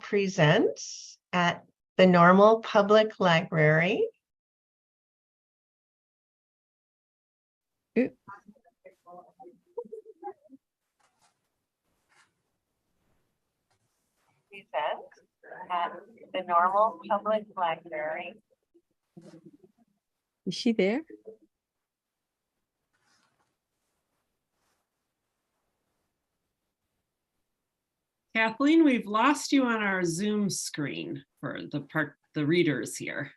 Presents at the Normal Public Library. Presents at the Normal Public Library. Is she there? Kathleen, we've lost you on our Zoom screen for the readers here.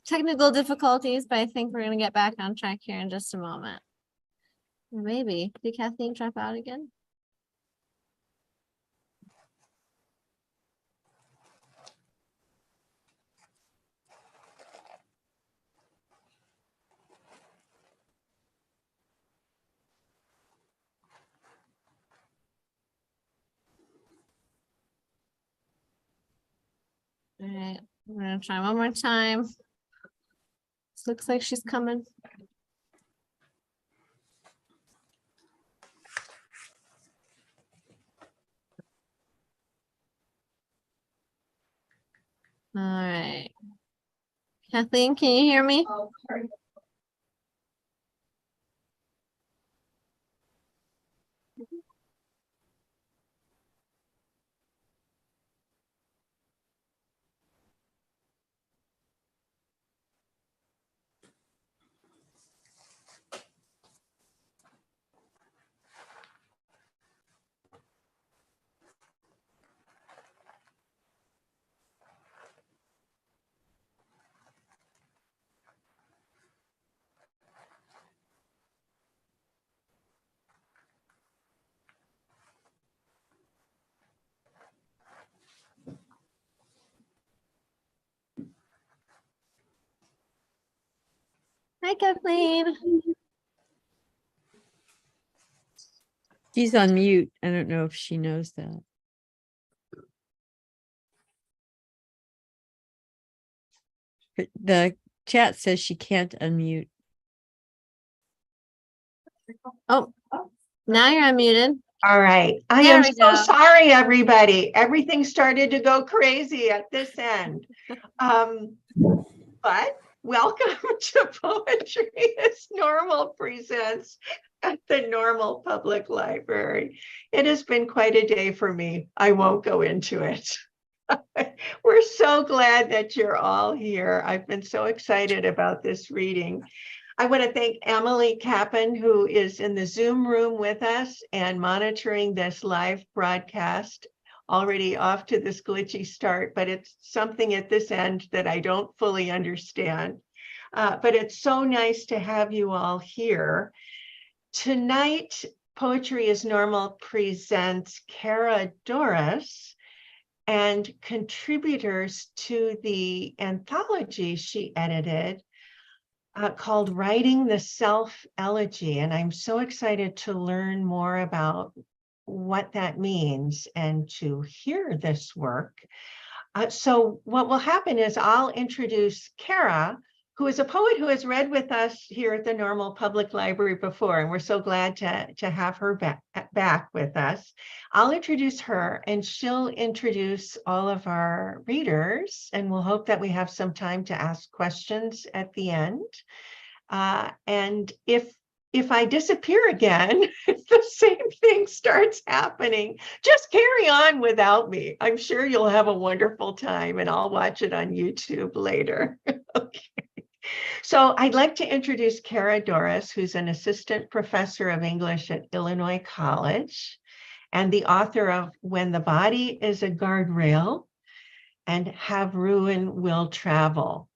Technical difficulties, but I think we're going to get back on track here in just a moment. Maybe. Did Kathleen drop out again? All right, we're gonna try one more time. This looks like she's coming. All right. Kathleen, can you hear me? Oh, sorry. Hi, Kathleen. She's on mute. I don't know if she knows that. The chat says she can't unmute. Oh, now you're unmuted. All right. I There am we so go. sorry, everybody. Everything started to go crazy at this end. But welcome to Poetry is Normal Presents at the Normal Public Library. It has been quite a day for me. I won't go into it. We're so glad that you're all here. I've been so excited about this reading. I want to thank Emily Kappen, who is in the Zoom room with us and monitoring this live broadcast. Already off to this glitchy start, but it's something at this end that I don't fully understand. But it's so nice to have you all here. Tonight, Poetry is Normal presents Kara Dorris and contributors to the anthology she edited called Writing the SELF-ELEGY. And I'm so excited to learn more about what that means and to hear this work. So what will happen is I'll introduce Kara, who is a poet who has read with us here at the Normal Public Library before, and we're so glad to have her back with us. I'll introduce her, and she'll introduce all of our readers, and we'll hope that we have some time to ask questions at the end. And if I disappear again, if the same thing starts happening, just carry on without me. I'm sure you'll have a wonderful time, and I'll watch it on YouTube later. Okay. So I'd like to introduce Kara Dorris, who's an assistant professor of English at Illinois College. and the author of When the Body is a Guardrail and Have Ruin Will Travel.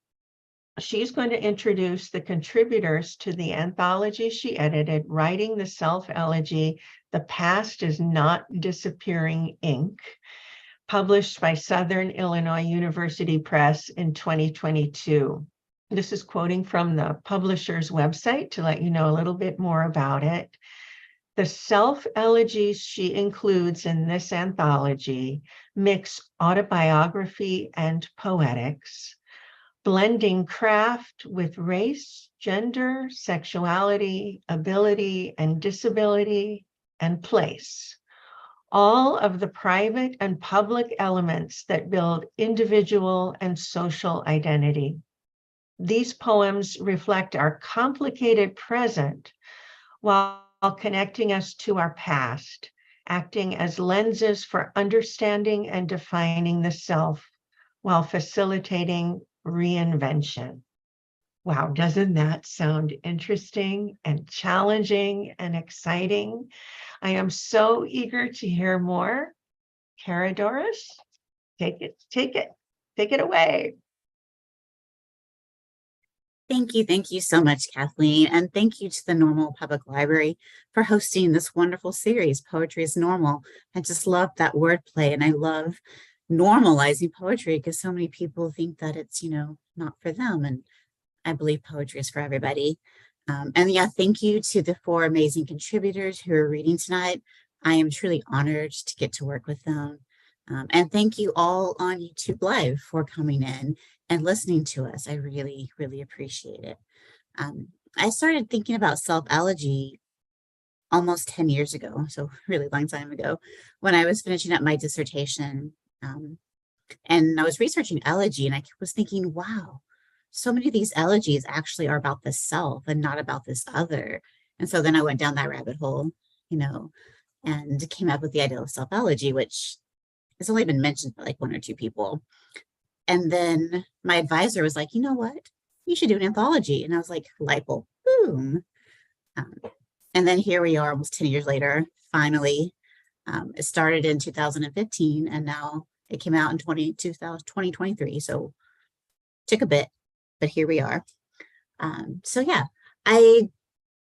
She's going to introduce the contributors to the anthology she edited, Writing the Self-Elegy, The Past is Not Disappearing, Inc., published by Southern Illinois University Press in 2022. This is quoting from the publisher's website to let you know a little bit more about it. The self-elegies she includes in this anthology mix autobiography and poetics, blending craft with race, gender, sexuality, ability, and disability, and place. All of the private and public elements that build individual and social identity. These poems reflect our complicated present while connecting us to our past, acting as lenses for understanding and defining the self while facilitating reinvention. Wow, doesn't that sound interesting and challenging and exciting? I am so eager to hear more. Kara, Dorris, take it away. Thank you so much, Kathleen. And thank you to the Normal Public Library for hosting this wonderful series, Poetry is Normal. I just love that wordplay, and I love normalizing poetry because so many people think that it's, not for them. And I believe poetry is for everybody. And yeah, thank you to the 4 amazing contributors who are reading tonight. I am truly honored to get to work with them. And thank you all on YouTube Live for coming in and listening to us. I really, really appreciate it. I started thinking about self-elegy almost 10 years ago, so really long time ago, when I was finishing up my dissertation. And I was researching elegy, and I was thinking, wow, so many of these elegies actually are about the self and not about this other. And so then I went down that rabbit hole, and came up with the idea of self-elegy, which has only been mentioned by like 1 or 2 people. And then my advisor was like, you know what, you should do an anthology. And I was like, light bulb, boom. And then here we are almost 10 years later, finally. It started in 2015, and now it came out in 2023. So took a bit, but here we are. So yeah, I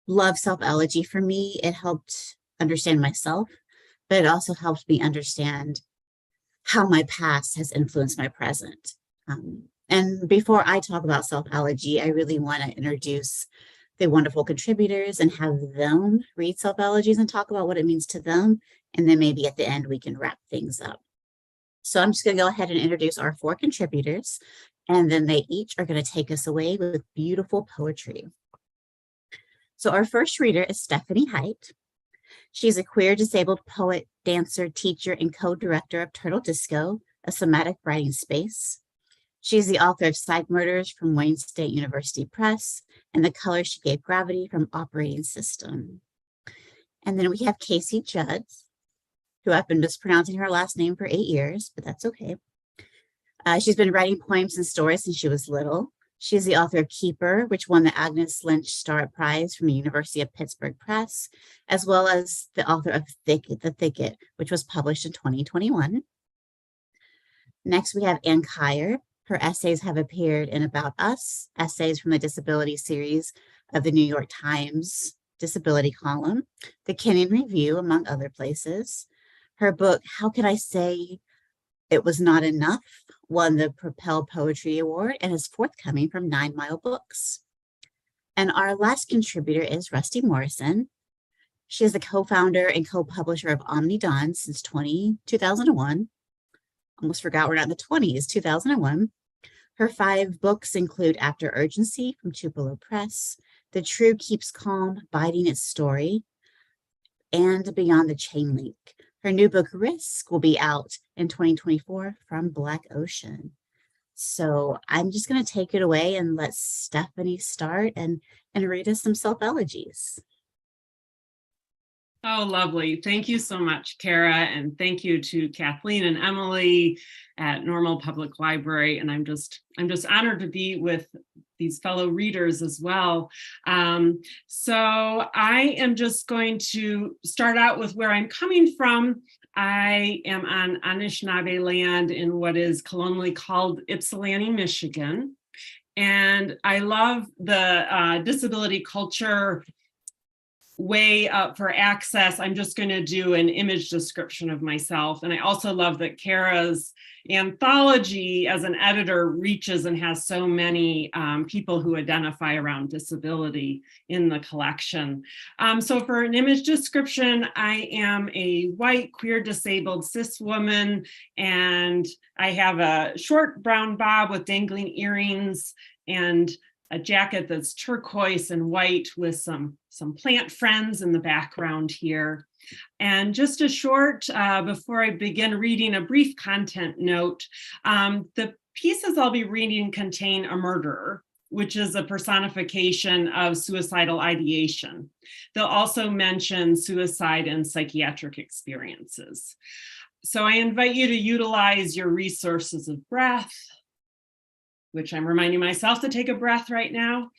love self-elegy. For me, it helped understand myself, but it also helped me understand how my past has influenced my present. And before I talk about self-elegy, I really want to introduce the wonderful contributors and have them read self-elegies and talk about what it means to them. And then maybe at the end, we can wrap things up. So I'm just going to go ahead and introduce our 4 contributors, and then they each are going to take us away with beautiful poetry. So our first reader is Stephanie Height. She's a queer disabled poet, dancer, teacher, and co-director of Turtle Disco, a somatic writing space. She's the author of Psych Murders from Wayne State University Press and The Color She Gave Gravity from Operating System. And then we have Casey Judd, who I've been mispronouncing her last name for 8 years, but that's okay. She's been writing poems and stories since she was little. She's the author of Keeper, which won the Agnes Lynch Starrett Prize from the University of Pittsburgh Press, as well as the author of The Thicket, which was published in 2021. Next, we have Ann Kyer. Her essays have appeared in About Us, essays from the Disability series of the New York Times Disability column, the Kenyon Review, among other places. Her book, How Could I Say It Was Not Enough, won the Propel Poetry Award and is forthcoming from 9 Mile Books. And our last contributor is Rusty Morrison. She is the co-founder and co-publisher of Omni Dawn since 2001. Almost forgot we're not in the 20s, 2001. Her 5 books include After Urgency from Tupelo Press, The True Keeps Calm, Biding Its Story, and Beyond the Chain Link. Her new book, Risk, will be out in 2024 from Black Ocean. So I'm just going to take it away and let Stephanie start and read us some self-elegies. Oh, lovely. Thank you so much, Kara. And thank you to Kathleen and Emily at Normal Public Library. And I'm just honored to be with these fellow readers as well. So I am just going to start out with where I'm coming from. I am on Anishinaabe land in what is colonially called Ypsilanti, Michigan. And I love the disability culture way up for access. I'm just going to do an image description of myself. And I also love that Kara's anthology as an editor reaches and has so many people who identify around disability in the collection. So for an image description, I am a white, queer, disabled, cis woman, and I have a short brown bob with dangling earrings and a jacket that's turquoise and white with some plant friends in the background here. And just a short, before I begin reading, a brief content note. The pieces I'll be reading contain a murderer, which is a personification of suicidal ideation. They'll also mention suicide and psychiatric experiences. So I invite you to utilize your resources of breath, which I'm reminding myself to take a breath right now,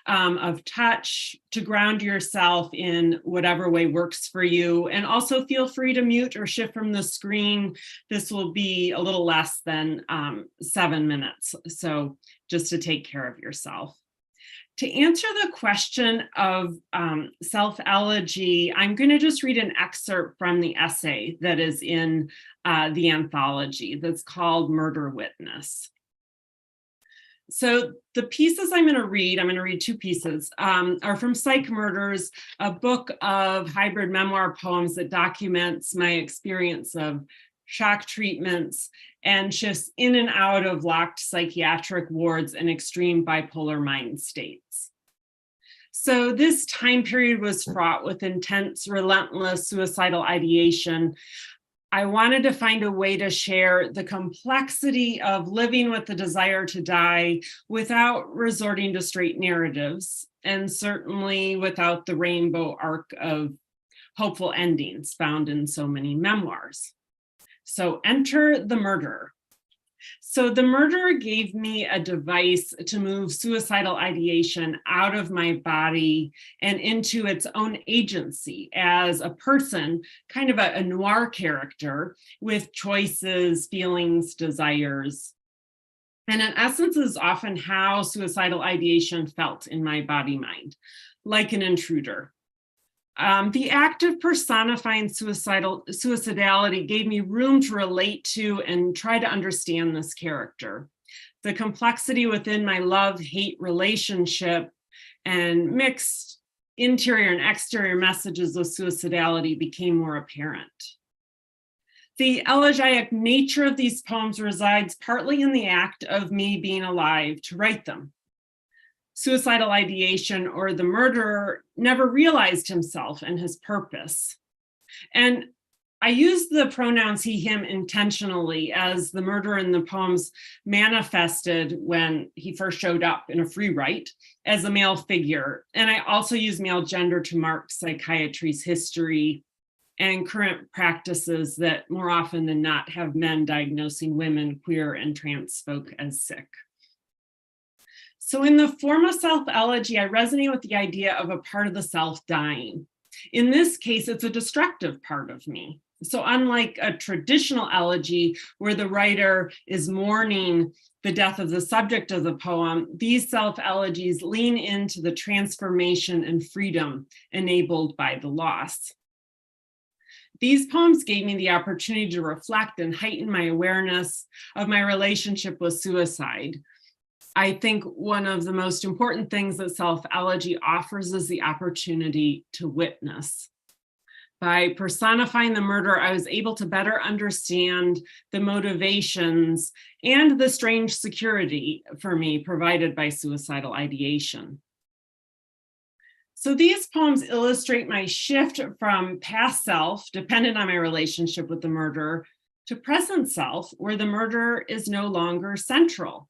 of touch, to ground yourself in whatever way works for you. And also feel free to mute or shift from the screen. This will be a little less than 7 minutes. So just to take care of yourself. To answer the question of self-elegy, I'm going to just read an excerpt from the essay that is in the anthology that's called Murder Witness. So the pieces I'm going to read 2 pieces, are from Psych Murders, a book of hybrid memoir poems that documents my experience of shock treatments and shifts in and out of locked psychiatric wards and extreme bipolar mind states. So this time period was fraught with intense, relentless suicidal ideation. I wanted to find a way to share the complexity of living with the desire to die without resorting to straight narratives, and certainly without the rainbow arc of hopeful endings found in so many memoirs. So enter the murderer. So the murderer gave me a device to move suicidal ideation out of my body and into its own agency as a person, kind of a noir character with choices, feelings, desires. And in essence is often how suicidal ideation felt in my body-mind, like an intruder. The act of personifying suicidality gave me room to relate to and try to understand this character. The complexity within my love-hate relationship and mixed interior and exterior messages of suicidality became more apparent. The elegiac nature of these poems resides partly in the act of me being alive to write them. Suicidal ideation, or the murderer, never realized himself and his purpose. And I use the pronouns he, him intentionally, as the murderer in the poems manifested when he first showed up in a free write as a male figure. And I also use male gender to mark psychiatry's history and current practices that more often than not have men diagnosing women, queer, and trans folk as sick. So in the form of self-elegy, I resonate with the idea of a part of the self dying. In this case, it's a destructive part of me. So unlike a traditional elegy where the writer is mourning the death of the subject of the poem, these self-elegies lean into the transformation and freedom enabled by the loss. These poems gave me the opportunity to reflect and heighten my awareness of my relationship with suicide. I think one of the most important things that self-elegy offers is the opportunity to witness. By personifying the murderer, I was able to better understand the motivations and the strange security for me provided by suicidal ideation. So these poems illustrate my shift from past self, dependent on my relationship with the murderer, to present self, where the murderer is no longer central.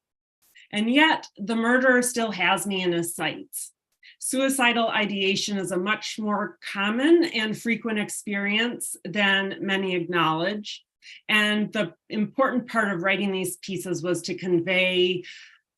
And yet the murderer still has me in his sights. Suicidal ideation is a much more common and frequent experience than many acknowledge. And the important part of writing these pieces was to convey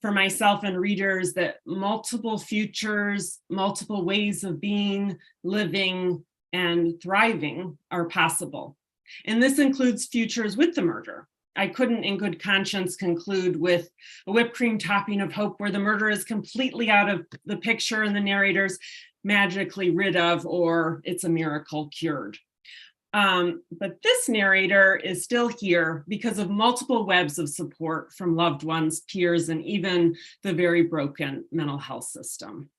for myself and readers that multiple futures, multiple ways of being, living, and thriving are possible. And this includes futures with the murder. I couldn't in good conscience conclude with a whipped cream topping of hope where the murder is completely out of the picture and the narrator's magically rid of, or it's a miracle cured. But this narrator is still here because of multiple webs of support from loved ones, peers, and even the very broken mental health system.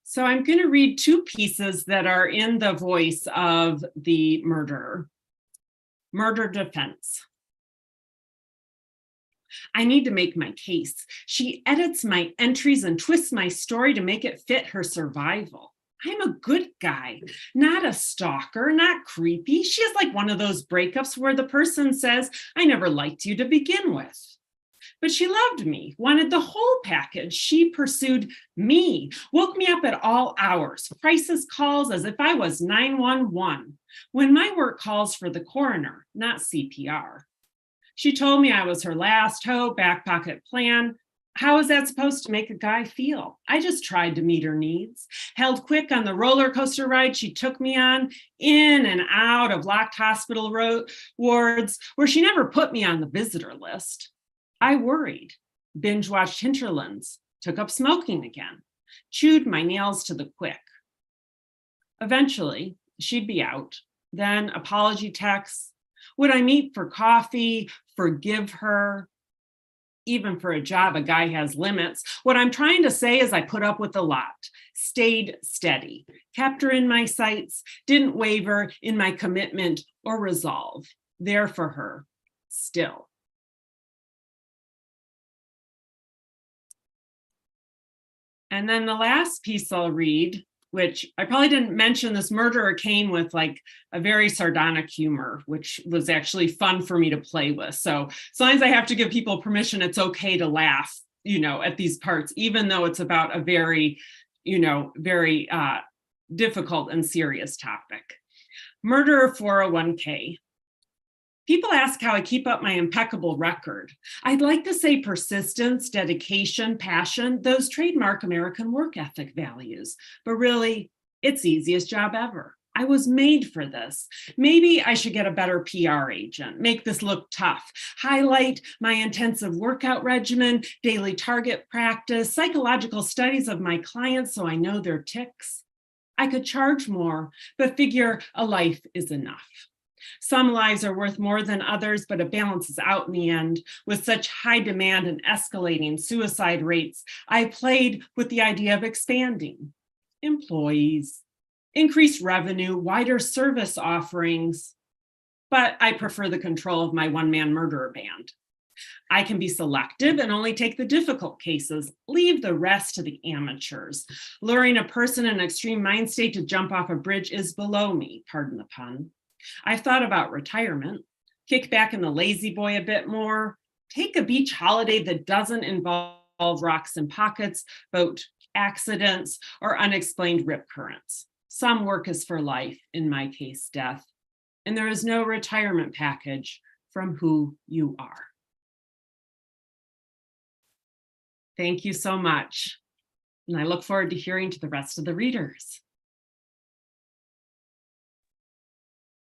So I'm going to read two pieces that are in the voice of the murderer. Murder defense. I need to make my case. She edits my entries and twists my story to make it fit her survival. I'm a good guy, not a stalker, not creepy. She is like one of those breakups where the person says, I never liked you to begin with. But she loved me, wanted the whole package. She pursued me, woke me up at all hours, crisis calls as if I was 911, when my work calls for the coroner, not CPR. She told me I was her last hope, back pocket plan. How is that supposed to make a guy feel? I just tried to meet her needs, held quick on the roller coaster ride she took me on, in and out of locked hospital wards where she never put me on the visitor list. I worried, binge watched hinterlands, took up smoking again, chewed my nails to the quick. Eventually, she'd be out, then apology texts. Would I meet for coffee, forgive her? Even for a job, a guy has limits. What I'm trying to say is I put up with a lot, stayed steady, kept her in my sights, didn't waver in my commitment or resolve, there for her, still. And then the last piece I'll read, which I probably didn't mention, this murderer came with like a very sardonic humor, which was actually fun for me to play with. So sometimes I have to give people permission. It's okay to laugh, at these parts, even though it's about a very, very difficult and serious topic. Murderer 401k. People ask how I keep up my impeccable record. I'd like to say persistence, dedication, passion, those trademark American work ethic values. But really, it's the easiest job ever. I was made for this. Maybe I should get a better PR agent, make this look tough, highlight my intensive workout regimen, daily target practice, psychological studies of my clients so I know their tics. I could charge more, but figure a life is enough. Some lives are worth more than others, but it balances out in the end. With such high demand and escalating suicide rates, I played with the idea of expanding employees, increased revenue, wider service offerings, but I prefer the control of my one-man murderer band. I can be selective and only take the difficult cases, leave the rest to the amateurs. Luring a person in an extreme mind state to jump off a bridge is below me, pardon the pun. I've thought about retirement, kick back in the lazy boy a bit more, take a beach holiday that doesn't involve rocks and pockets, boat accidents, or unexplained rip currents. Some work is for life, in my case, death, and there is no retirement package from who you are. Thank you so much, and I look forward to hearing to the rest of the readers.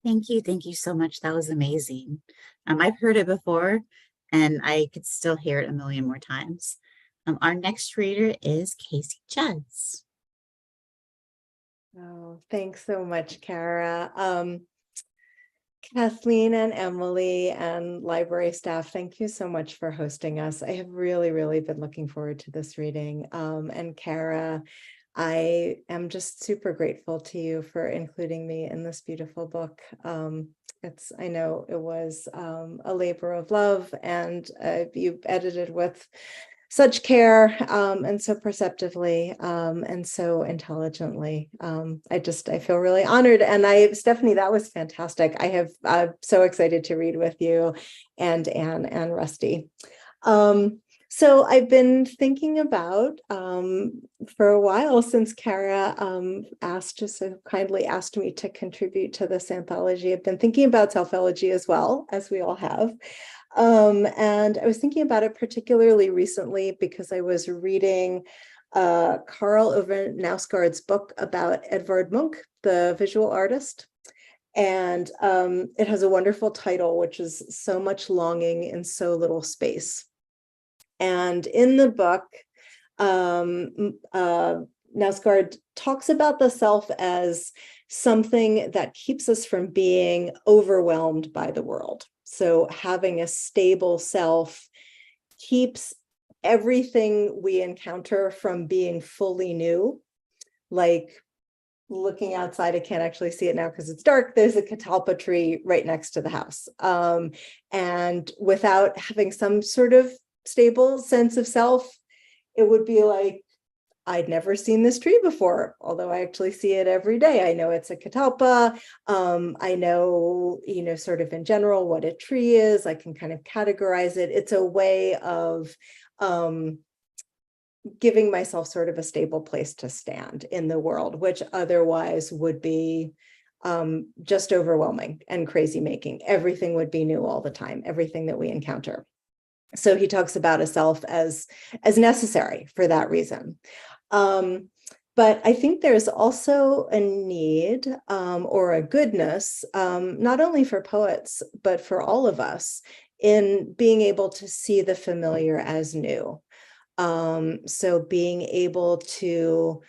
Thank you so much. That was amazing. I've heard it before, and I could still hear it a million more times. Our next reader is Casey Judds. Oh, thanks so much, Kara. Kathleen and Emily and library staff, thank you so much for hosting us. I have really been looking forward to this reading. And Kara, I am just super grateful to you for including me in this beautiful book. I know it was a labor of love, and you edited with such care and so perceptively and so intelligently. I feel really honored. And Stephanie, that was fantastic. I'm so excited to read with you and Anne and Rusty. So I've been thinking about for a while, since Kara so kindly asked me to contribute to this anthology, I've been thinking about self-elegy as well, as we all have. And I was thinking about it particularly recently because I was reading Karl Ove Knausgaard's book about Edvard Munch, the visual artist. And it has a wonderful title, which is So Much Longing in So Little Space. And in the book, Knausgaard talks about the self as something that keeps us from being overwhelmed by the world. So having a stable self keeps everything we encounter from being fully new. Like looking outside, I can't actually see it now because it's dark. There's a catalpa tree right next to the house. And without having some sort of stable sense of self, it would be like, I'd never seen this tree before, although I actually see it every day. I know it's a catalpa. I know, sort of in general what a tree is. I can kind of categorize it. It's a way of giving myself sort of a stable place to stand in the world, which otherwise would be just overwhelming and crazy making. Everything would be new all the time, everything that we encounter. So he talks about a self as necessary for that reason. But I think there's also a need or a goodness, not only for poets, but for all of us in being able to see the familiar as new. So being able to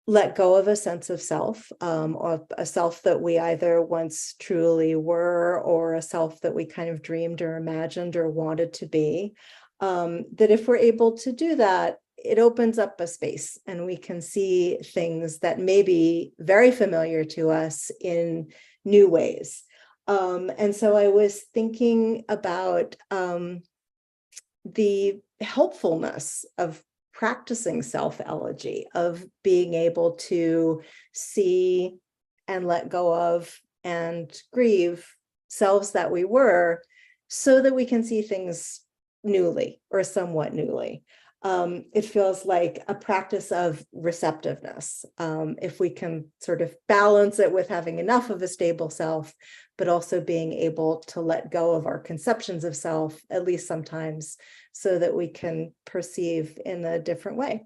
let go of a sense of self, or a self that we either once truly were, or a self that we kind of dreamed or imagined or wanted to be, that if we're able to do that, it opens up a space and we can see things that may be very familiar to us in new ways. And so I was thinking about the helpfulness of practicing self-elegy, of being able to see and let go of and grieve selves that we were, so that we can see things newly or somewhat newly. It feels like a practice of receptiveness. If we can sort of balance it with having enough of a stable self, but also being able to let go of our conceptions of self, at least sometimes, so that we can perceive in a different way.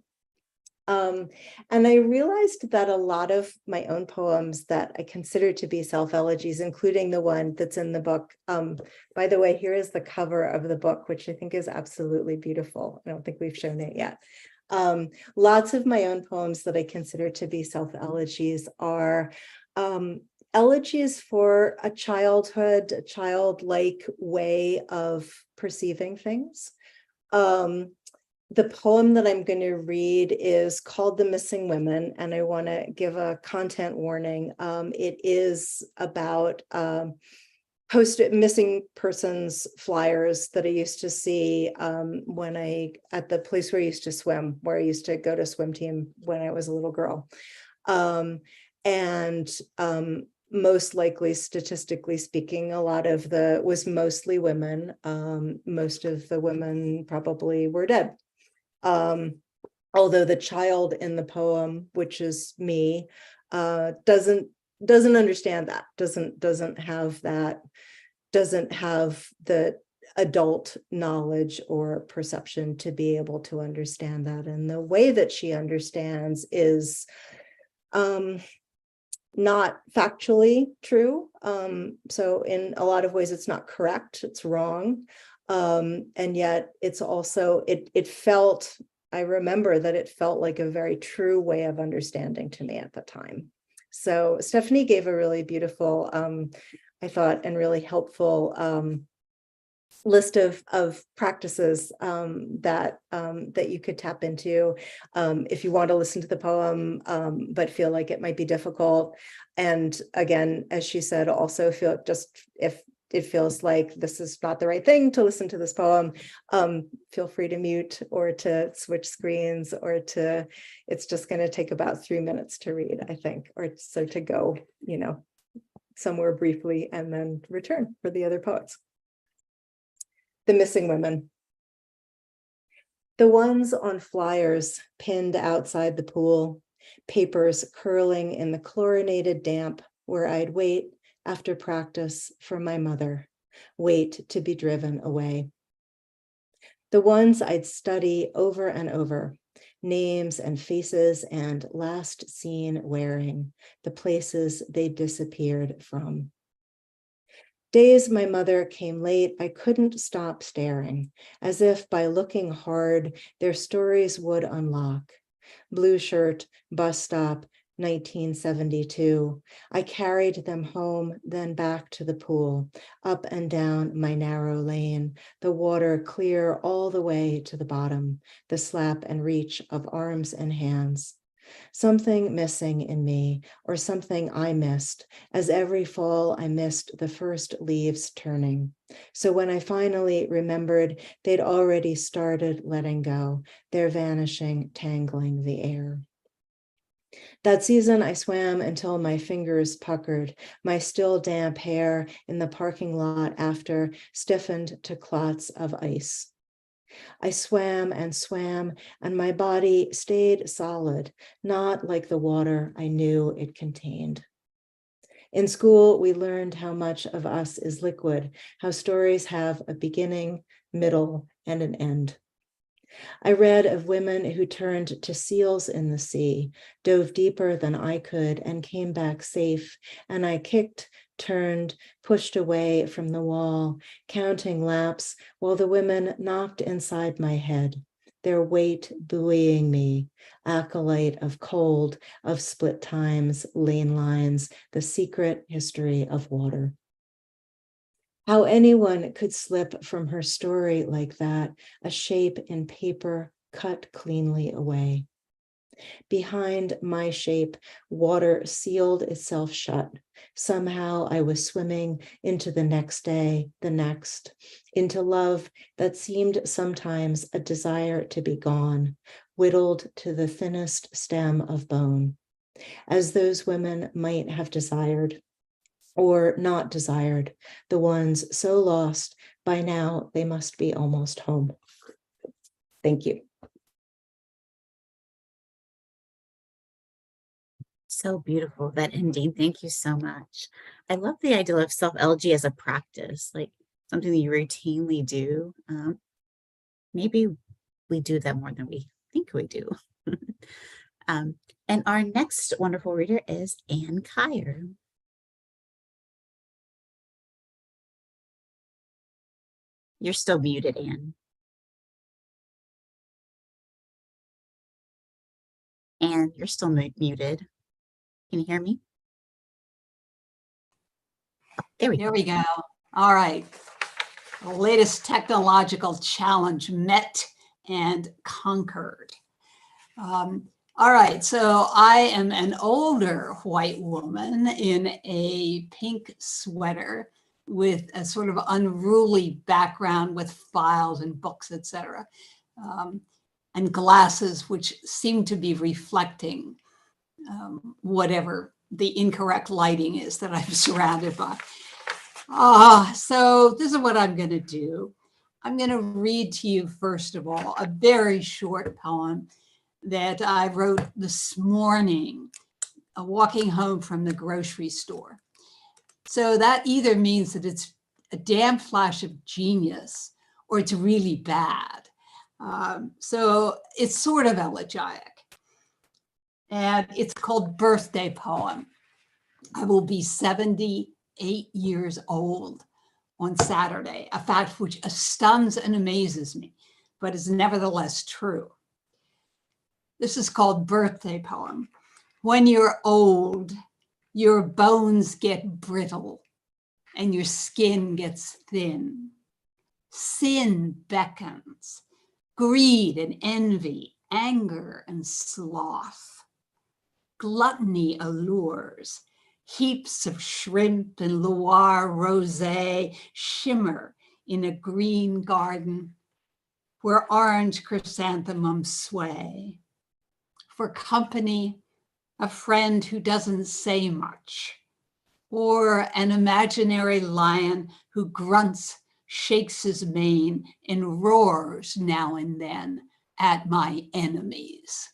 And I realized that a lot of my own poems that I consider to be self-elegies, including the one that's in the book. By the way, here is the cover of the book, which I think is absolutely beautiful. I don't think we've shown it yet. Lots of my own poems that I consider to be self-elegies are elegies for a childhood, a childlike way of perceiving things. The poem that I'm going to read is called The Missing Women, and I want to give a content warning. It is about missing persons flyers that I used to see at the place where I used to swim, where I used to go to swim team when I was a little girl. Most likely, statistically speaking, was mostly women. Most of the women probably were dead. Although the child in the poem, which is me, doesn't understand that, doesn't have the adult knowledge or perception to be able to understand that. And the way that she understands is not factually true. So in a lot of ways, it's not correct, it's wrong. And yet it's also, I remember that it felt like a very true way of understanding to me at the time. So Stephanie gave a really beautiful, I thought, and really helpful list of practices that you could tap into if you want to listen to the poem, but feel like it might be difficult. And again, as she said, also feel just if it feels like this is not the right thing to listen to this poem, feel free to mute or to switch screens it's just going to take about 3 minutes to read, I think, or so to go, somewhere briefly and then return for the other poets. The Missing Women. The ones on flyers pinned outside the pool, papers curling in the chlorinated damp where I'd wait after practice for my mother, wait to be driven away. The ones I'd study over and over, names and faces and last seen wearing, the places they disappeared from. Days my mother came late, I couldn't stop staring, as if by looking hard, their stories would unlock. Blue shirt, bus stop, 1972. I carried them home, then back to the pool, up and down my narrow lane, the water clear all the way to the bottom, the slap and reach of arms and hands. Something missing in me, or something I missed, as every fall I missed the first leaves turning. So when I finally remembered, they'd already started letting go, their vanishing, tangling the air. That season, I swam until my fingers puckered, my still damp hair in the parking lot after stiffened to clots of ice. I swam, and my body stayed solid, not like the water I knew it contained. In school, we learned how much of us is liquid, how stories have a beginning, middle, and an end. I read of women who turned to seals in the sea, dove deeper than I could, and came back safe, and I kicked, turned, pushed away from the wall, counting laps while the women knocked inside my head, their weight buoying me, acolyte of cold, of split times, lane lines, the secret history of water. How anyone could slip from her story like that, a shape in paper cut cleanly away. Behind my shape, water sealed itself shut. Somehow I was swimming into the next day, the next, into love that seemed sometimes a desire to be gone, whittled to the thinnest stem of bone, as those women might have desired, or not desired, the ones so lost, by now they must be almost home. Thank you. So beautiful, that ending. Thank you so much. I love the idea of self-elegy as a practice, like something that you routinely do. Maybe we do that more than we think we do. And our next wonderful reader is Anne Kyer. You're still muted, Anne. Anne, you're still muted. Can you hear me? Oh, there we go. All right. The latest technological challenge met and conquered. All right, so I am an older white woman in a pink sweater with a sort of unruly background with files and books, etc., and glasses which seem to be reflecting whatever the incorrect lighting is that I'm surrounded by. So this is what I'm going to do. I'm going to read to you, first of all, a very short poem that I wrote this morning, walking home from the grocery store. So that either means that it's a damn flash of genius or it's really bad. So it's sort of elegiac. And it's called Birthday Poem. I will be 78 years old on Saturday, a fact which stuns and amazes me, but is nevertheless true. This is called Birthday Poem. When you're old, your bones get brittle and your skin gets thin. Sin beckons, greed and envy, anger and sloth. Gluttony allures, heaps of shrimp and Loire rosé shimmer in a green garden where orange chrysanthemums sway. For company, a friend who doesn't say much, or an imaginary lion who grunts, shakes his mane, and roars now and then at my enemies.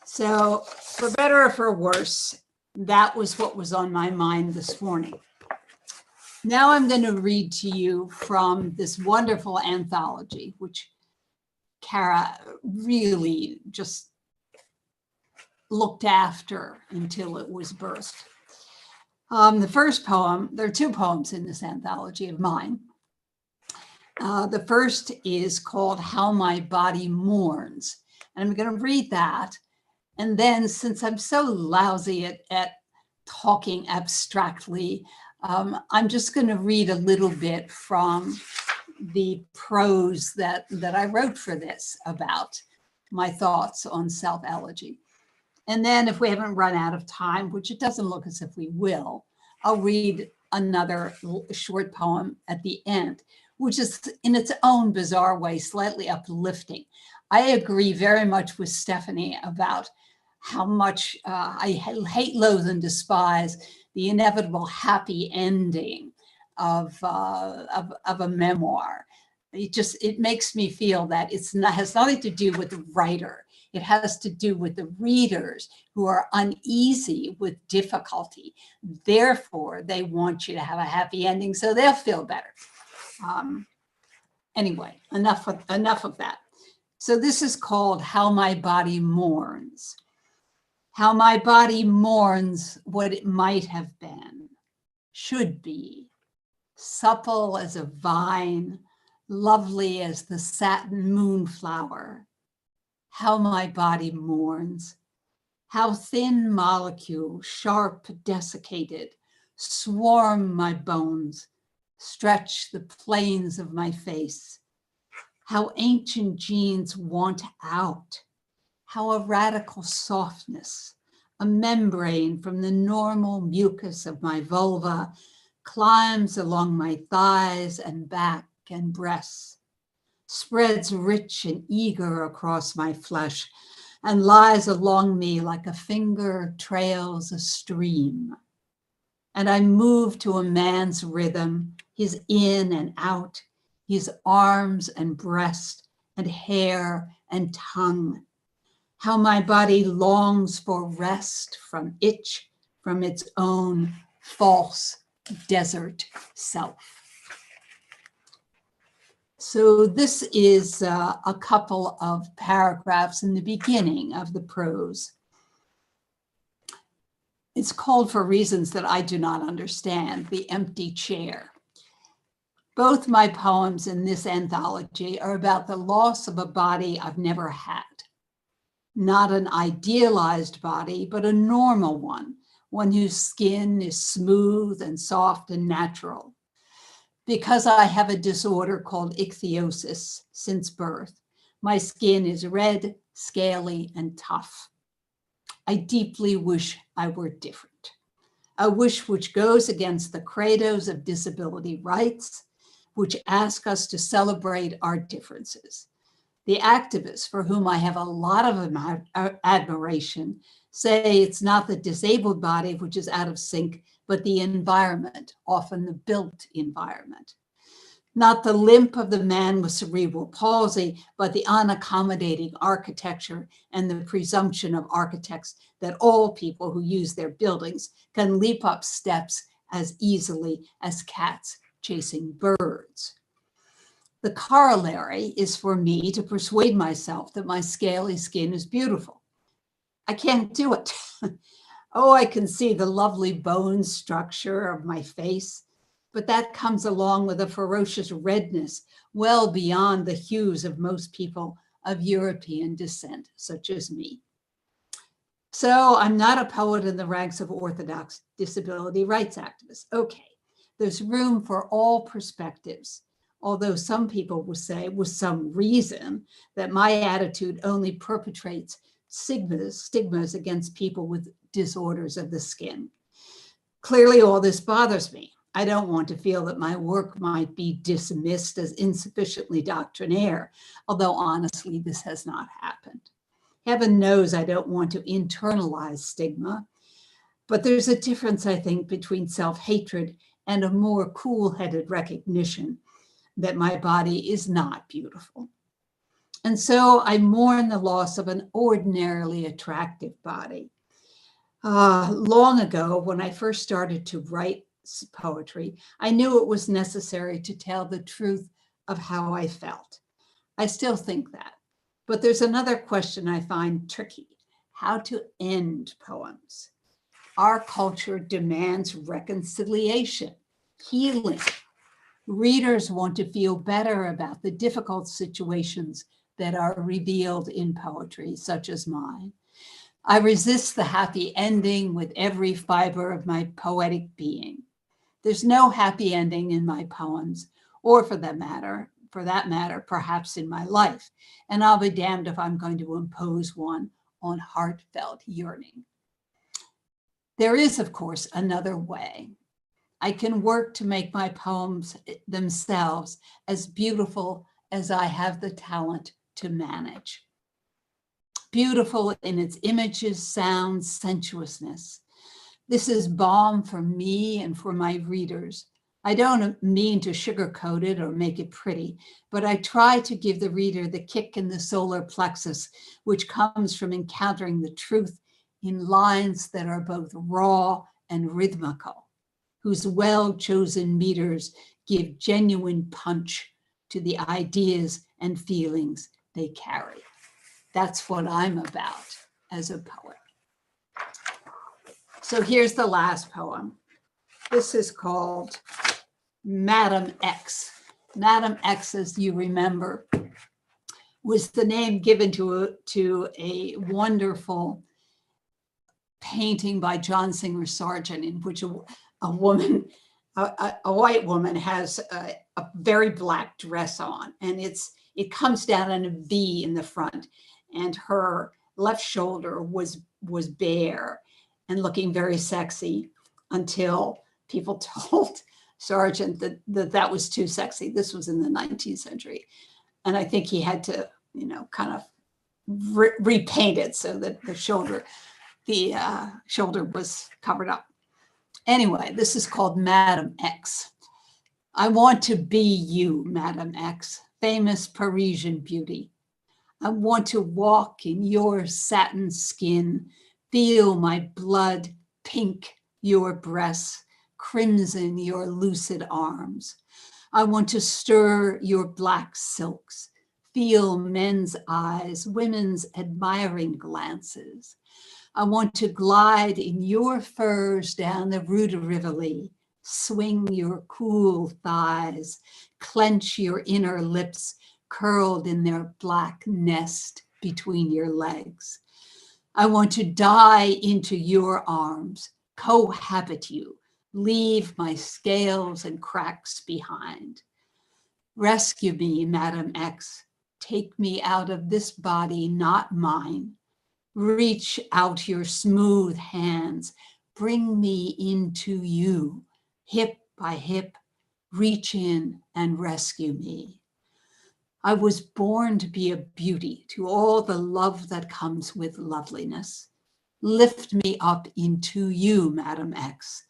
So, for better or for worse, that was what was on my mind this morning. Now I'm going to read to you from this wonderful anthology, which Kara really just looked after until it was birthed. The first poem, there are two poems in this anthology of mine. The first is called How My Body Mourns. And I'm going to read that. And then, since I'm so lousy at talking abstractly, I'm just going to read a little bit from the prose that I wrote for this about my thoughts on self-elegy. And then if we haven't run out of time, which it doesn't look as if we will, I'll read another short poem at the end, which is in its own bizarre way, slightly uplifting. I agree very much with Stephanie about how much I hate, loathe, and despise the inevitable happy ending of a memoir. It makes me feel that has nothing to do with the writer. It has to do with the readers who are uneasy with difficulty. Therefore, they want you to have a happy ending so they'll feel better. Anyway, enough of that. So this is called How My Body Mourns. How my body mourns what it might have been, should be, supple as a vine, lovely as the satin moonflower. How my body mourns, how thin molecule, sharp desiccated, swarm my bones, stretch the planes of my face. How ancient genes want out, how a radical softness, a membrane from the normal mucus of my vulva climbs along my thighs and back and breasts, spreads rich and eager across my flesh, and lies along me like a finger trails a stream. And I move to a man's rhythm, his in and out, his arms and breast and hair and tongue. How my body longs for rest from itch, from its own false desert self. So this is a couple of paragraphs in the beginning of the prose. It's called, for reasons that I do not understand, The Empty Chair. Both my poems in this anthology are about the loss of a body I've never had. Not an idealized body, but a normal one whose skin is smooth and soft and natural. Because I have a disorder called ichthyosis since birth, my skin is red, scaly, and tough. I deeply wish I were different. A wish which goes against the credos of disability rights, which ask us to celebrate our differences. The activists, for whom I have a lot of admiration, say it's not the disabled body which is out of sync, but the environment, often the built environment. Not the limp of the man with cerebral palsy, but the unaccommodating architecture and the presumption of architects that all people who use their buildings can leap up steps as easily as cats chasing birds. The corollary is for me to persuade myself that my scaly skin is beautiful. I can't do it. Oh, I can see the lovely bone structure of my face, but that comes along with a ferocious redness well beyond the hues of most people of European descent, such as me. So I'm not a poet in the ranks of orthodox disability rights activists. Okay, there's room for all perspectives. Although some people will say, with some reason, that my attitude only perpetrates stigmas against people with disorders of the skin. Clearly, all this bothers me. I don't want to feel that my work might be dismissed as insufficiently doctrinaire, although honestly, this has not happened. Heaven knows I don't want to internalize stigma, but there's a difference, I think, between self-hatred and a more cool-headed recognition that my body is not beautiful. And so I mourn the loss of an ordinarily attractive body. Long ago, when I first started to write poetry. I knew it was necessary to tell the truth of how I felt. I still think that. But there's another question I find tricky: how to end poems. Our culture demands reconciliation, healing. Readers want to feel better about the difficult situations that are revealed in poetry, such as mine. I resist the happy ending with every fiber of my poetic being. There's no happy ending in my poems, or for that matter, perhaps in my life. And I'll be damned if I'm going to impose one on heartfelt yearning. There is, of course, another way. I can work to make my poems themselves as beautiful as I have the talent to manage. Beautiful in its images, sounds, sensuousness. This is balm for me and for my readers. I don't mean to sugarcoat it or make it pretty, but I try to give the reader the kick in the solar plexus, which comes from encountering the truth in lines that are both raw and rhythmical, whose well-chosen meters give genuine punch to the ideas and feelings they carry. That's what I'm about as a poet. So here's the last poem. This is called Madam X. Madam X, as you remember, was the name given to a wonderful painting by John Singer Sargent, in which a woman, a white woman, has a very black dress on, and it comes down in a V in the front, and her left shoulder was bare and looking very sexy until people told Sargent that was too sexy. This was in the 19th century, and I think he had to, kind of repaint it so that the shoulder was covered up. Anyway, this is called Madam X. I want to be you, Madam X, famous Parisian beauty. I want to walk in your satin skin, feel my blood pink your breasts, crimson your lucid arms. I want to stir your black silks, feel men's eyes, women's admiring glances. I want to glide in your furs down the Rue de Rivoli, swing your cool thighs, clench your inner lips curled in their black nest between your legs. I want to die into your arms, cohabit you, leave my scales and cracks behind. Rescue me, Madam X. Take me out of this body, not mine. Reach out your smooth hands. Bring me into you, hip by hip. Reach in and rescue me. I was born to be a beauty to all the love that comes with loveliness. Lift me up into you, Madam X.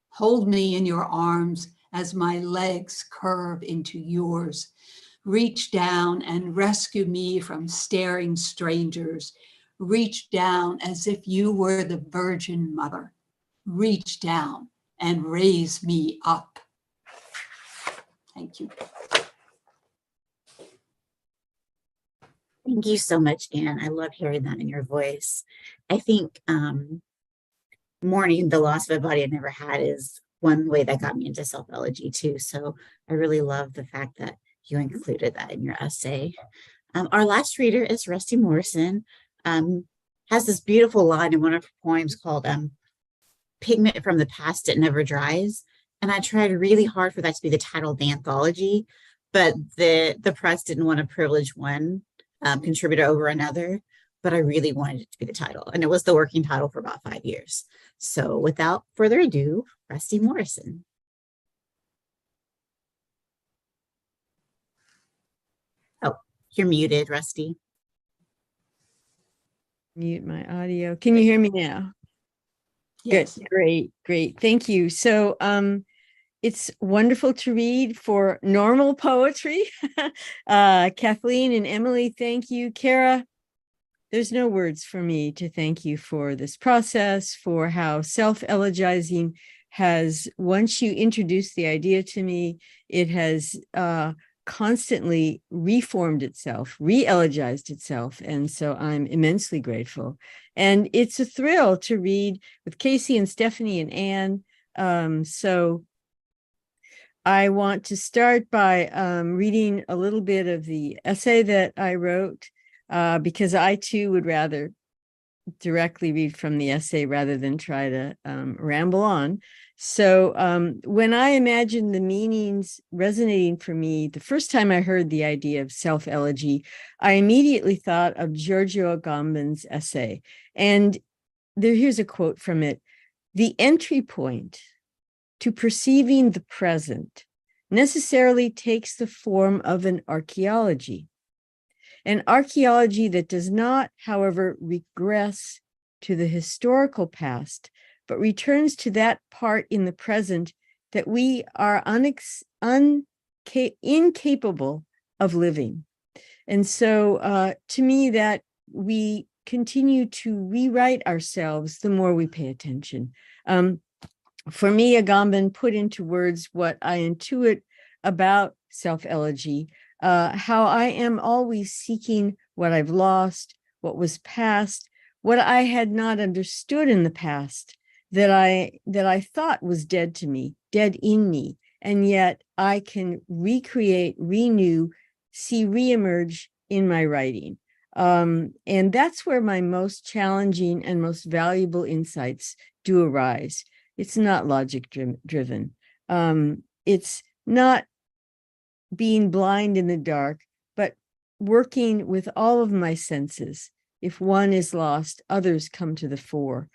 Hold me in your arms as my legs curve into yours. Reach down and rescue me from staring strangers. Reach down as if you were the Virgin Mother. Reach down and raise me up. Thank you. Thank you so much, Anne. I love hearing that in your voice. I think mourning the loss of a body I never had is one way that got me into self-elegy too. So I really love the fact that you included that in your essay. Our last reader is Rusty Morrison. Has this beautiful line in one of her poems called Pigment from the Past, It Never Dries. And I tried really hard for that to be the title of the anthology, but the press didn't want to privilege one contributor over another, but I really wanted it to be the title. And it was the working title for about 5 years. So without further ado, Rusty Morrison. Oh, you're muted, Rusty. Mute my audio. Can you hear me now? Yes. Good. Great. Thank you. So it's wonderful to read for normal poetry. Kathleen and Emily, thank you. Kara, there's no words for me to thank you for this process, for how self-elegizing has, once you introduced the idea to me, it has constantly reformed itself, re-elegized itself. And so I'm immensely grateful. And it's a thrill to read with Casey and Stephanie and Anne. So I want to start by reading a little bit of the essay that I wrote, because I too would rather directly read from the essay rather than try to ramble on. So when I imagined the meanings resonating for me, the first time I heard the idea of self-elegy, I immediately thought of Giorgio Agamben's essay. And here's a quote from it. "The entry point to perceiving the present necessarily takes the form of an archaeology that does not, however, regress to the historical past, but returns to that part in the present that we are incapable of living." And so to me, that we continue to rewrite ourselves the more we pay attention. For me, Agamben put into words what I intuit about self-elegy, how I am always seeking what I've lost, what was past, what I had not understood in the past, that I thought was dead to me, dead in me, and yet I can recreate, renew, see reemerge in my writing. And that's where my most challenging and most valuable insights do arise. It's not logic driven. It's not being blind in the dark, but working with all of my senses. If one is lost, others come to the fore.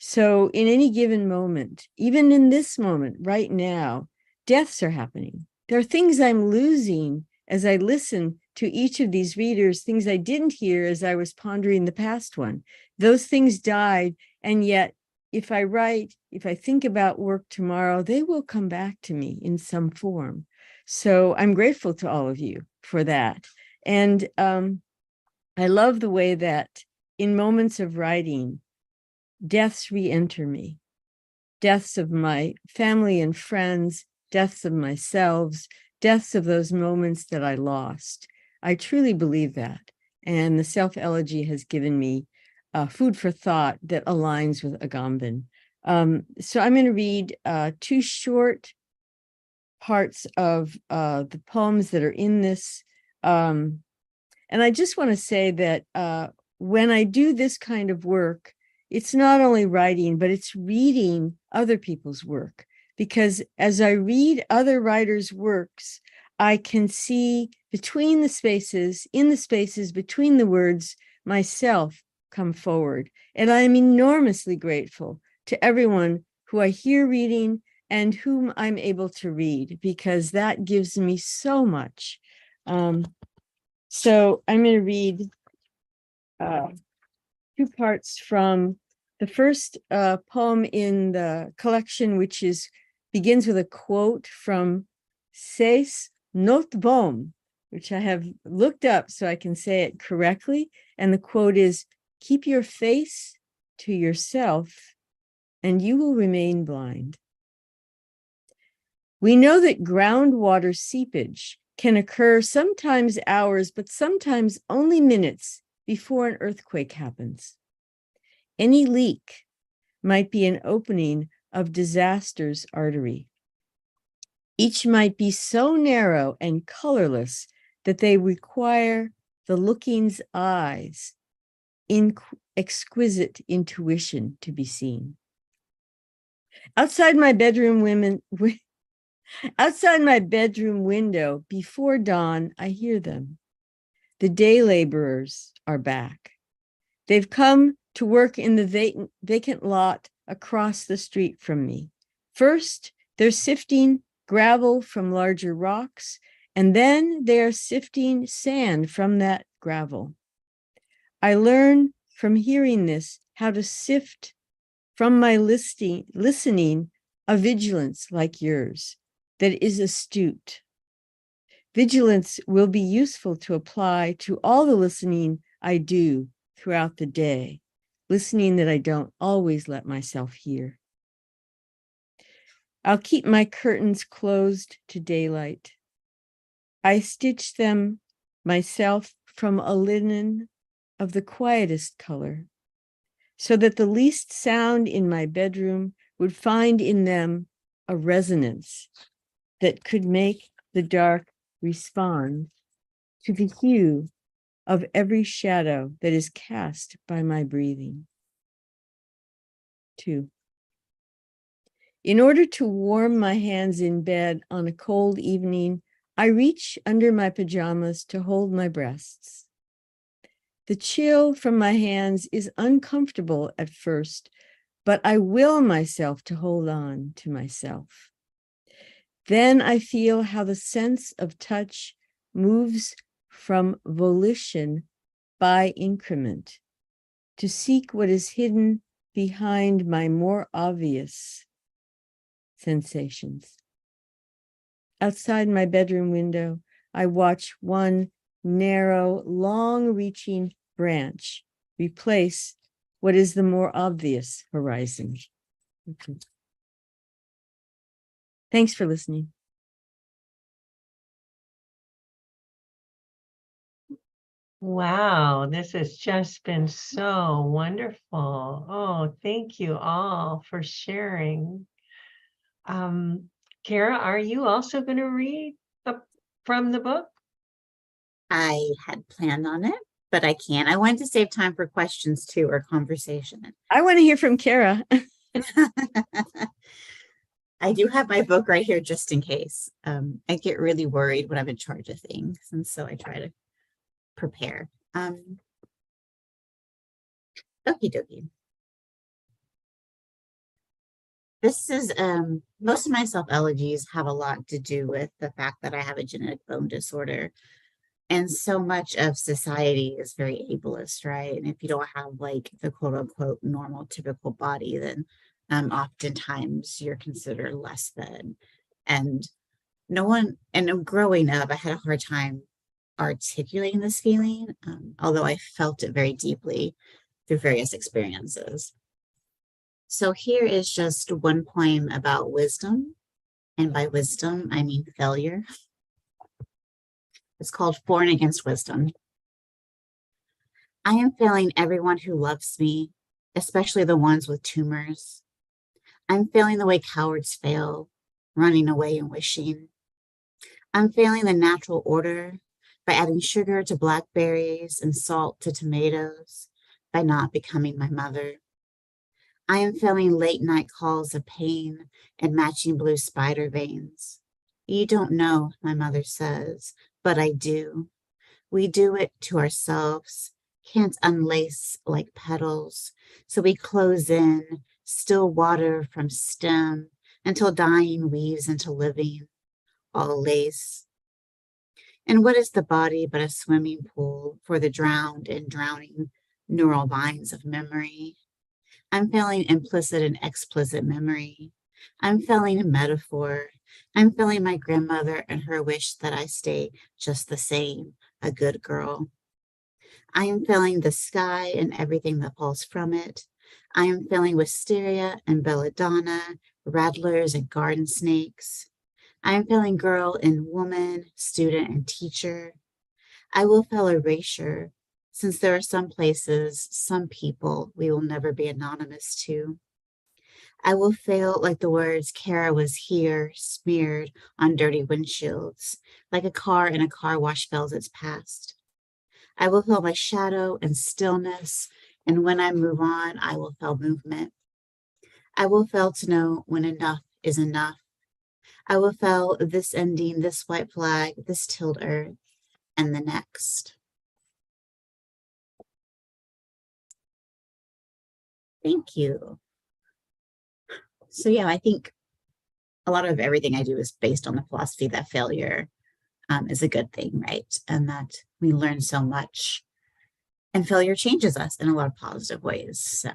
So in any given moment, even in this moment right now, deaths are happening. There are things I'm losing as I listen to each of these readers, things I didn't hear as I was pondering the past one. Those things died, and yet if I write, if I think about work tomorrow, they will come back to me in some form. So I'm grateful to all of you for that. And I love the way that in moments of writing, deaths re-enter me. Deaths of my family and friends, deaths of myself, deaths of those moments that I lost. I truly believe that. And the self-elegy has given me food for thought that aligns with Agamben. So I'm going to read two short parts of the poems that are in this. And I just want to say that when I do this kind of work, it's not only writing, but it's reading other people's work. Because as I read other writers' works, I can see between the spaces, in the spaces between the words, myself come forward. And I am enormously grateful to everyone who I hear reading and whom I'm able to read, because that gives me so much. So I'm going to read two parts from the first poem in the collection, which begins with a quote from Cees Nootboom, which I have looked up so I can say it correctly. And the quote is, "Keep your face to yourself and you will remain blind." We know that groundwater seepage can occur sometimes hours, but sometimes only minutes before an earthquake happens. Any leak might be an opening of disaster's artery. Each might be so narrow and colorless that they require the looking's eyes, exquisite intuition to be seen. Outside my bedroom window, before dawn, I hear them. The day laborers are back. They've come to work in the vacant lot across the street from me. First, they're sifting gravel from larger rocks, and then they're sifting sand from that gravel. I learn from hearing this how to sift from my listening a vigilance like yours that is astute. Vigilance will be useful to apply to all the listening I do throughout the day, listening that I don't always let myself hear. I'll keep my curtains closed to daylight. I stitch them myself from a linen of the quietest color, so that the least sound in my bedroom would find in them a resonance that could make the dark respond to the hue of every shadow that is cast by my breathing. 2. In order to warm my hands in bed on a cold evening, I reach under my pajamas to hold my breasts. The chill from my hands is uncomfortable at first, but I will myself to hold on to myself. Then I feel how the sense of touch moves from volition by increment to seek what is hidden behind my more obvious sensations. Outside my bedroom window, I watch one narrow, long-reaching branch replace what is the more obvious horizon. Okay. Thanks for listening. Wow, this has just been so wonderful. Oh, thank you all for sharing. Kara, are you also going to read from the book? I had planned on it, but I can't. I wanted to save time for questions too, or conversation. I want to hear from Kara. I do have my book right here just in case. I get really worried when I'm in charge of things, and so I try to prepare. Okie dokie. This is, most of my self-elegies have a lot to do with the fact that I have a genetic bone disorder. And so much of society is very ableist, right? And if you don't have like the quote unquote normal, typical body, then oftentimes you're considered less than. And no one, and growing up, I had a hard time articulating this feeling, although I felt it very deeply through various experiences. So here is just one poem about wisdom. And by wisdom, I mean failure. It's called For and Against Wisdom. I am failing everyone who loves me, especially the ones with tumors. I'm failing the way cowards fail, running away and wishing. I'm failing the natural order by adding sugar to blackberries and salt to tomatoes, by not becoming my mother. I am failing late night calls of pain and matching blue spider veins. You don't know, my mother says, but I do. We do it to ourselves, can't unlace like petals, so we close in, still water from stem, until dying weaves into living, all lace. And what is the body but a swimming pool for the drowned and drowning neural vines of memory? I'm failing implicit and explicit memory. I'm failing a metaphor. I'm failing my grandmother and her wish that I stay just the same, a good girl. I am failing the sky and everything that falls from it. I am failing wisteria and belladonna, rattlers and garden snakes. I am failing girl and woman, student and teacher. I will fail erasure, since there are some places, some people we will never be anonymous to. I will fail like the words Kara was here smeared on dirty windshields, like a car in a car wash fails its past. I will fail my shadow and stillness, and when I move on, I will fail movement. I will fail to know when enough is enough. I will fail this ending, this white flag, this tilled earth, and the next. Thank you. So yeah, I think a lot of everything I do is based on the philosophy that failure is a good thing, right? And that we learn so much, and failure changes us in a lot of positive ways. So,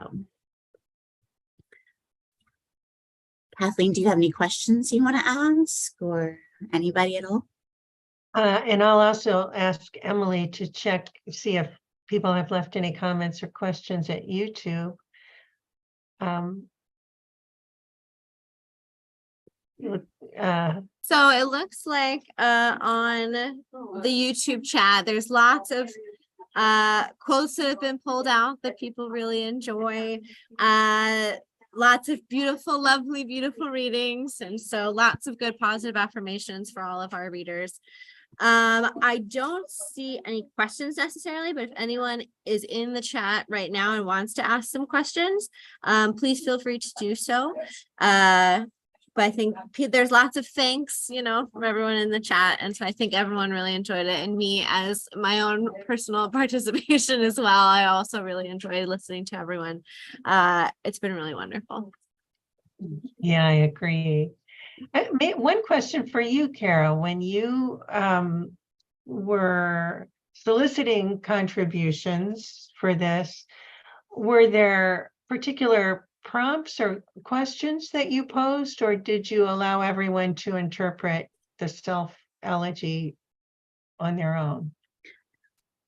Kathleen, do you have any questions you want to ask, or anybody at all? And I'll also ask Emily to check, see if people have left any comments or questions at YouTube. So it looks like on the YouTube chat, there's lots of quotes that have been pulled out that people really enjoy. Lots of beautiful, lovely, beautiful readings. And so lots of good positive affirmations for all of our readers. I don't see any questions necessarily, but if anyone is in the chat right now and wants to ask some questions, please feel free to do so. But I think there's lots of thanks, from everyone in the chat. And so I think everyone really enjoyed it. And me, as my own personal participation as well, I also really enjoyed listening to everyone. It's been really wonderful. Yeah, I agree. One question for you, Kara. When you were soliciting contributions for this, were there particular prompts or questions that you posed, or did you allow everyone to interpret the self-elegy on their own?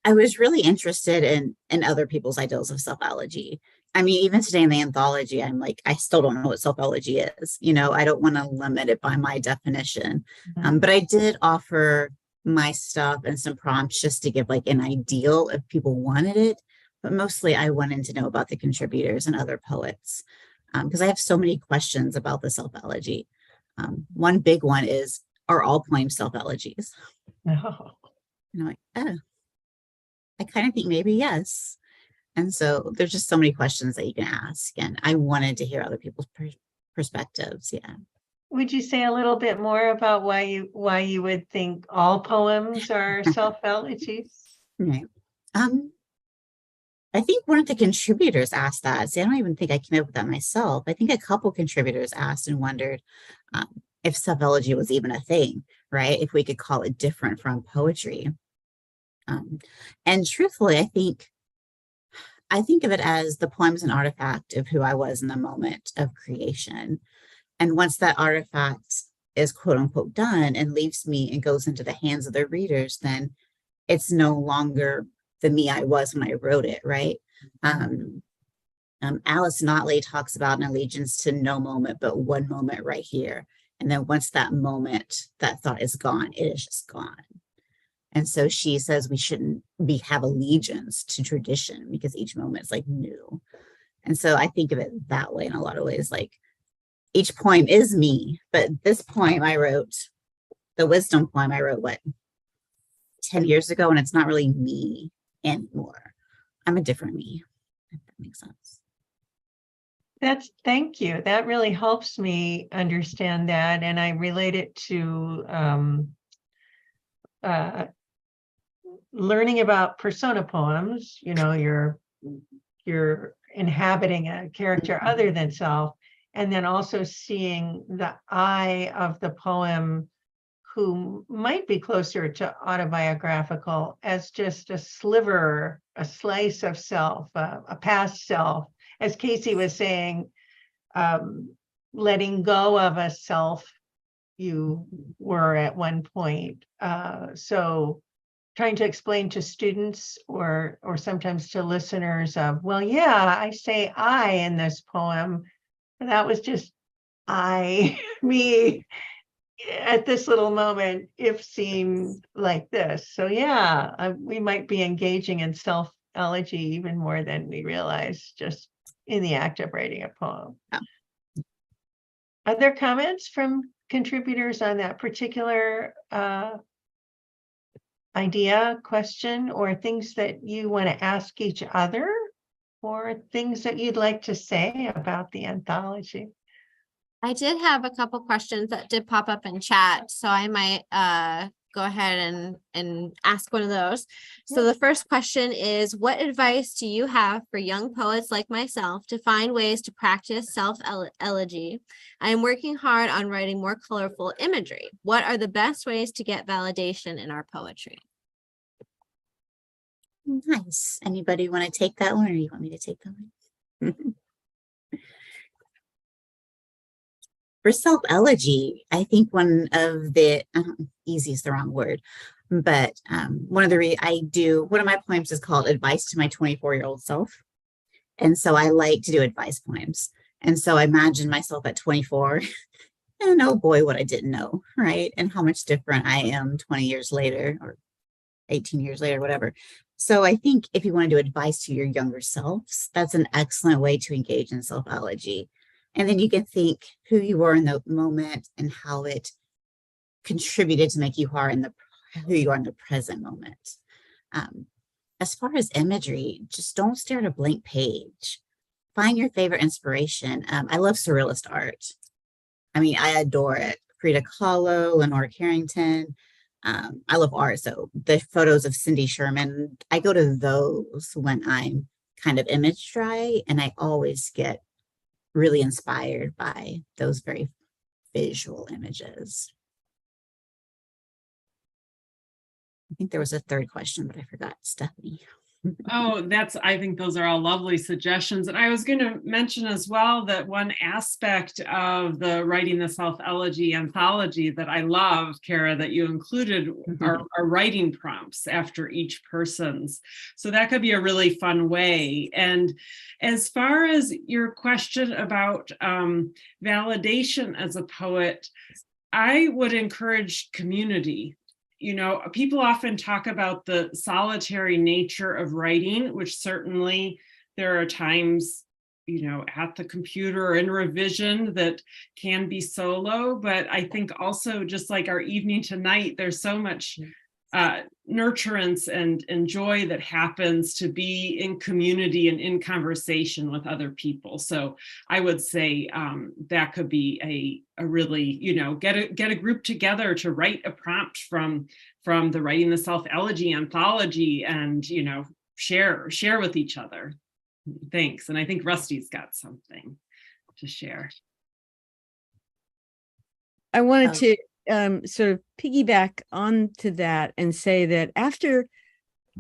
I was really interested in other people's ideals of self-elegy. I mean, even today in the anthology, I'm like, I still don't know what self-elegy is. I don't want to limit it by my definition. But I did offer my stuff and some prompts just to give like an ideal if people wanted it. But mostly I wanted to know about the contributors and other poets because I have so many questions about the self-elegy. One big one is, are all poems self-elegies? No. And I'm like, oh, I kind of think maybe yes. And so there's just so many questions that you can ask. And I wanted to hear other people's perspectives. Yeah. Would you say a little bit more about why you would think all poems are self-elegies? Right. I think one of the contributors asked that. See, I don't even think I came up with that myself. I think a couple contributors asked and wondered if self-elegy was even a thing, right? If we could call it different from poetry. And truthfully, I think of it as the poem's an artifact of who I was in the moment of creation. And once that artifact is quote unquote done and leaves me and goes into the hands of the readers, then it's no longer the me I was when I wrote it, right? Alice Notley talks about an allegiance to no moment, but one moment right here. And then once that moment, that thought is gone, it is just gone. And so she says we shouldn't have allegiance to tradition because each moment is like new. And so I think of it that way in a lot of ways, like each poem is me, but this poem I wrote, the wisdom poem I wrote, 10 years ago, and it's not really me anymore. I'm a different me, if that makes sense. Thank you. That really helps me understand that. And I relate it to learning about persona poems. You're inhabiting a character other than self, and then also seeing the I of the poem who might be closer to autobiographical as just a sliver, a slice of self, a past self. As Casey was saying, letting go of a self you were at one point. So trying to explain to students or sometimes to listeners of, well, yeah, I say I in this poem. And that was just me at this little moment, if seen like this. So yeah, we might be engaging in self-elegy even more than we realize just in the act of writing a poem. Yeah. Are there comments from contributors on that particular idea, question, or things that you want to ask each other, or things that you'd like to say about the anthology? I did have a couple questions that did pop up in chat, so I might go ahead and ask one of those. So the first question is, what advice do you have for young poets like myself to find ways to practice self-elegy? I am working hard on writing more colorful imagery. What are the best ways to get validation in our poetry? Nice. Anybody want to take that one, or you want me to take that one? For self-elegy, I think one of the easy is the wrong word, but one of my poems is called Advice to My 24-Year-Old Self. And so I like to do advice poems. And so I imagine myself at 24 And oh boy, what I didn't know, right? And how much different I am 20 years later or 18 years later, whatever. So I think if you want to do advice to your younger selves, that's an excellent way to engage in self-elegy. And then you can think who you were in the moment and how it contributed to make you who you are in the present moment. As far as imagery, just don't stare at a blank page. Find your favorite inspiration. I love surrealist art. I mean, I adore it. Frida Kahlo, Lenore Carrington. I love art. So the photos of Cindy Sherman, I go to those when I'm kind of image dry, and I always get really inspired by those very visual images. I think there was a third question, but I forgot. Stephanie. Oh, I think those are all lovely suggestions. And I was going to mention as well that one aspect of the Writing the Self-Elegy anthology that I love, Kara, that you included are writing prompts after each person's. So that could be a really fun way. And as far as your question about validation as a poet, I would encourage community. You know, people often talk about the solitary nature of writing, which certainly there are times, you know, at the computer or in revision that can be solo. But I think also just like our evening tonight, there's so much nurturance and joy that happens to be in community and in conversation with other people. So I would say that could be a really, you know, get a group together to write a prompt from the Writing the Self-Elegy anthology, and, you know, share with each other. Thanks. And I think Rusty's got something to share. I wanted to sort of piggyback onto that and say that after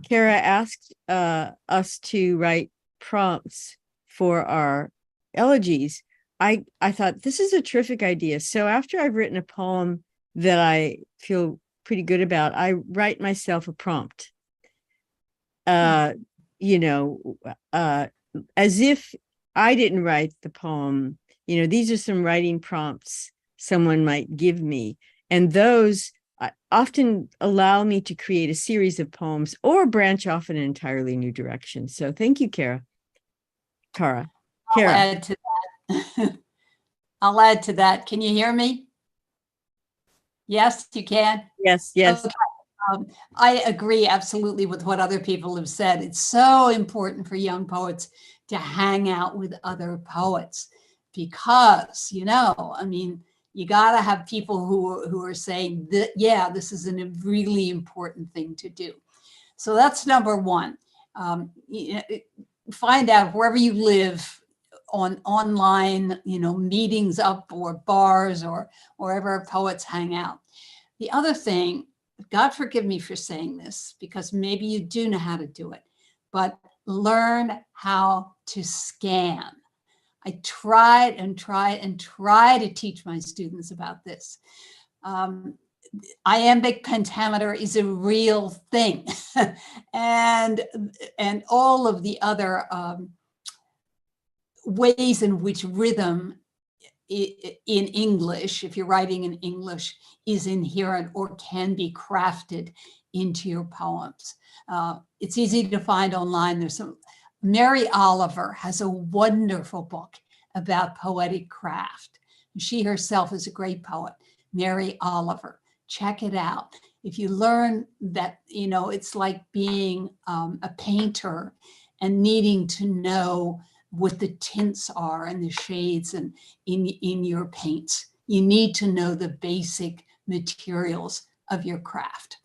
Kara asked us to write prompts for our elegies, I thought this is a terrific idea. So after I've written a poem that I feel pretty good about, I write myself a prompt. You know, as if I didn't write the poem. You know, these are some writing prompts someone might give me. And those often allow me to create a series of poems or branch off in an entirely new direction. So thank you, Kara. Kara. I'll add to that. I'll add to that. Can you hear me? Yes, you can? Yes, yes. Okay. I agree absolutely with what other people have said. It's so important for young poets to hang out with other poets because, you know, I mean, you got to have people who are saying that, yeah, this is a really important thing to do. So that's number one. You know, find out wherever you live online, you know, meetings up or bars or wherever poets hang out. The other thing, God forgive me for saying this, because maybe you do know how to do it, but learn how to scan. I tried to teach my students about this. Iambic pentameter is a real thing. and all of the other ways in which rhythm in English, if you're writing in English, is inherent or can be crafted into your poems. It's easy to find online. There's some. Mary Oliver has a wonderful book about poetic craft. She herself is a great poet, Mary Oliver. Check it out. If you learn that, you know, it's like being a painter and needing to know what the tints are and the shades and in your paints. You need to know the basic materials of your craft.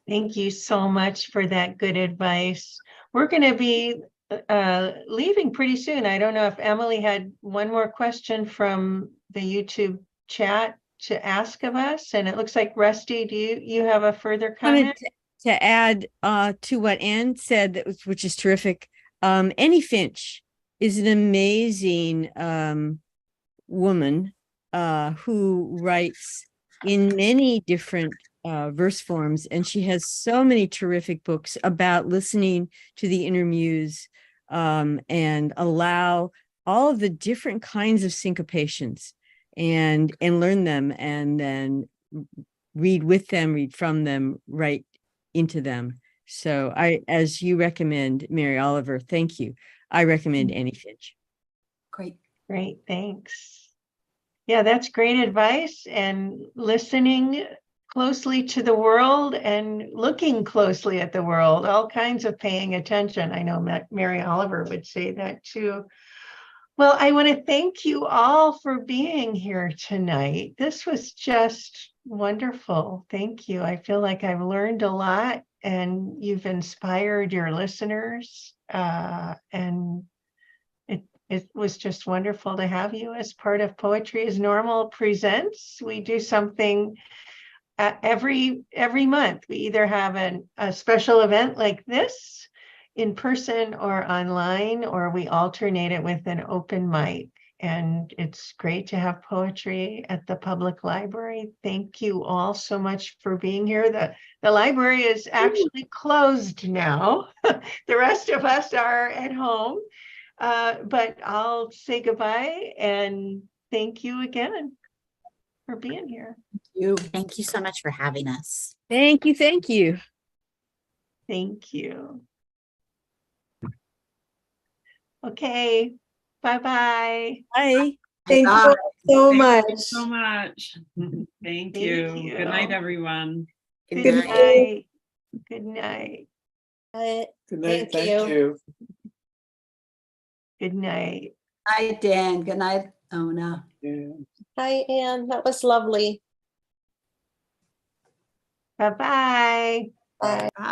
Thank you so much for that good advice. We're going to be leaving pretty soon. I don't know if Emily had one more question from the YouTube chat to ask of us. And it looks like, Rusty, do you have a further comment? To add to what Anne said, which is terrific. Annie Finch is an amazing woman who writes in many different verse forms, and she has so many terrific books about listening to the inner muse and allow all of the different kinds of syncopations and learn them, and then read with them, read from them, write into them. So as you recommend, Mary Oliver, thank you. I recommend Annie Finch. Great. Great, thanks. Yeah, that's great advice, and listening closely to the world and looking closely at the world, all kinds of paying attention. I know Mary Oliver would say that too. Well, I want to thank you all for being here tonight. This was just wonderful. Thank you. I feel like I've learned a lot, and you've inspired your listeners. And it was just wonderful to have you as part of Poetry is Normal Presents. We do something every month. We either have a special event like this in person or online, or we alternate it with an open mic. And it's great to have poetry at the public library. Thank you all so much for being here. The library is actually closed now. The rest of us are at home, but I'll say goodbye and thank you again for being here. Thank you so much for having us. Thank you. Thank you. Thank you. Okay, bye-bye. Bye. Thank Bye. you so Thank much. you so much. Thank Thank you. you. Good night, everyone. Good Good night. Good night. Good night. Thank you. Good night. Night, Dan. Good night, Ona. Hi, Anne. That was lovely. Bye-bye. Bye.